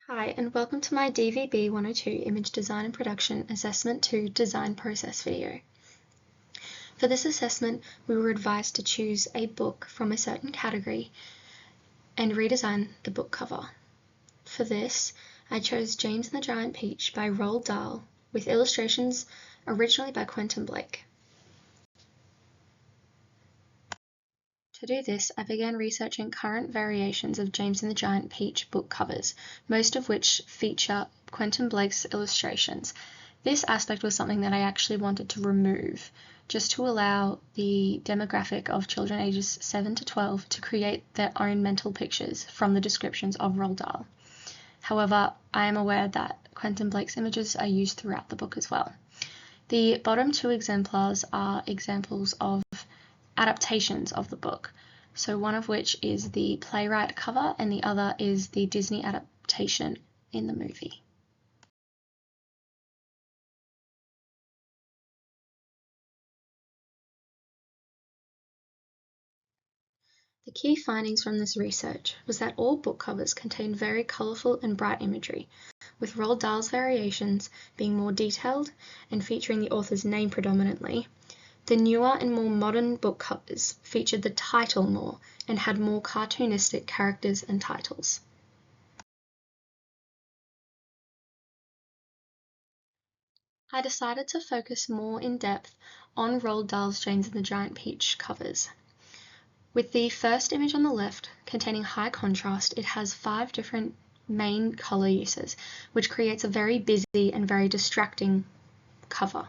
Hi, and welcome to my DVB102 Image Design and Production Assessment 2 Design Process video. For this assessment, we were advised to choose a book from a certain category and redesign the book cover. For this, I chose James and the Giant Peach by Roald Dahl, with illustrations originally by Quentin Blake. To do this, I began researching current variations of James and the Giant Peach book covers, most of which feature Quentin Blake's illustrations. This aspect was something that I actually wanted to remove, just to allow the demographic of children ages 7 to 12 to create their own mental pictures from the descriptions of Roald Dahl. However, I am aware that Quentin Blake's images are used throughout the book as well. The bottom two exemplars are examples of adaptations of the book, so one of which is the playwright cover and the other is the Disney adaptation in the movie. The key findings from this research was that all book covers contain very colourful and bright imagery, with Roald Dahl's variations being more detailed and featuring the author's name predominantly. The newer and more modern book covers featured the title more and had more cartoonistic characters and titles. I decided to focus more in depth on Roald Dahl's James and the Giant Peach covers. With the first image on the left containing high contrast, it has 5 different main colour uses, which creates a very busy and very distracting cover.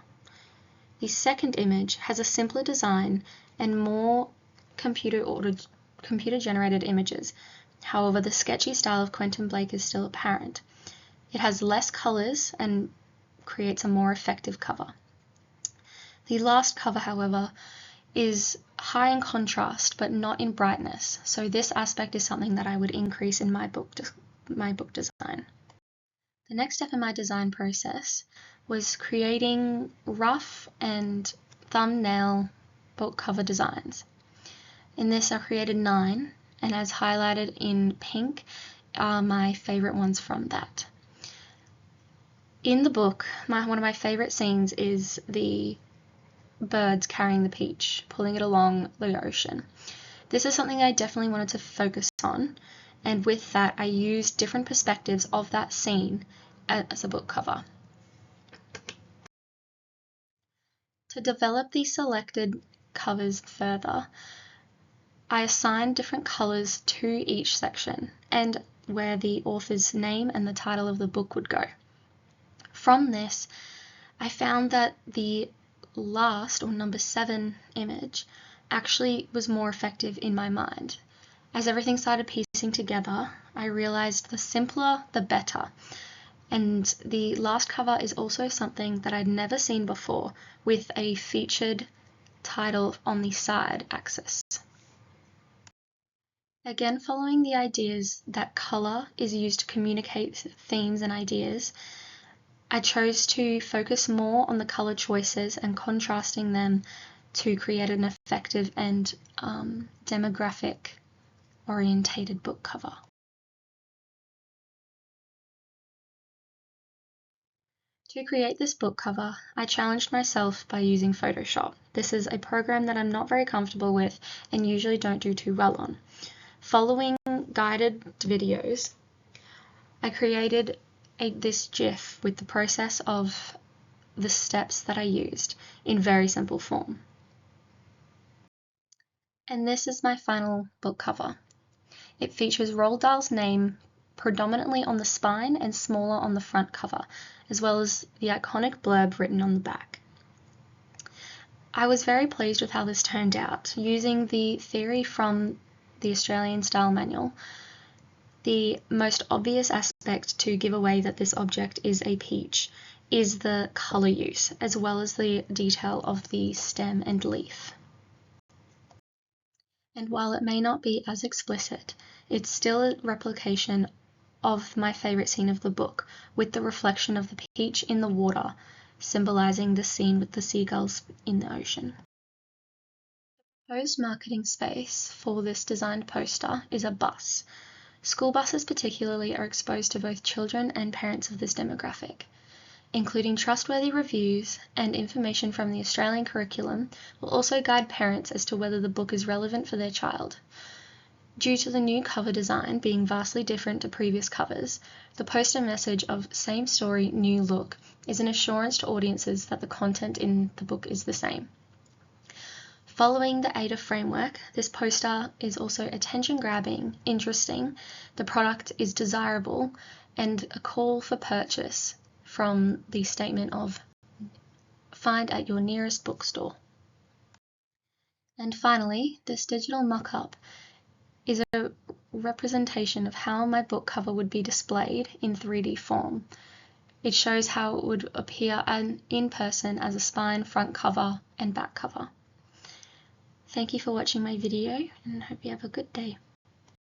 The second image has a simpler design and more computer-generated images. However, the sketchy style of Quentin Blake is still apparent. It has less colours and creates a more effective cover. The last cover, however, is high in contrast but not in brightness, so this aspect is something that I would increase in my book design. The next step in my design process was creating rough and thumbnail book cover designs. In this I created 9, and as highlighted in pink are my favourite ones from that. In the book, one of my favourite scenes is the birds carrying the peach, pulling it along the ocean. This is something I definitely wanted to focus on, and with that I used different perspectives of that scene as a book cover. To develop the selected covers further, I assigned different colours to each section and where the author's name and the title of the book would go. From this, I found that the last, or number 7 image actually was more effective in my mind. As everything started piecing together, I realised the simpler the better. And the last cover is also something that I'd never seen before, with a featured title on the side axis. Again, following the ideas that colour is used to communicate themes and ideas, I chose to focus more on the colour choices and contrasting them to create an effective and demographic-orientated book cover. To create this book cover, I challenged myself by using Photoshop. This is a program that I'm not very comfortable with and usually don't do too well on. Following guided videos, I created this GIF with the process of the steps that I used in very simple form. And this is my final book cover. It features Roald Dahl's name predominantly on the spine and smaller on the front cover, as well as the iconic blurb written on the back. I was very pleased with how this turned out. Using the theory from the Australian Style Manual, the most obvious aspect to give away that this object is a peach is the colour use, as well as the detail of the stem and leaf. And while it may not be as explicit, it's still a replication of my favourite scene of the book, with the reflection of the peach in the water, symbolising the scene with the seagulls in the ocean. The proposed marketing space for this designed poster is a bus. School buses particularly are exposed to both children and parents of this demographic. Including trustworthy reviews and information from the Australian curriculum will also guide parents as to whether the book is relevant for their child. Due to the new cover design being vastly different to previous covers, the poster message of "Same story, new look" is an assurance to audiences that the content in the book is the same. Following the ADA framework, this poster is also attention-grabbing, interesting, the product is desirable, and a call for purchase from the statement of "Find at your nearest bookstore." And finally, this digital mock-up is a representation of how my book cover would be displayed in 3D form. It shows how it would appear in person as a spine, front cover, and back cover. Thank you for watching my video, and hope you have a good day.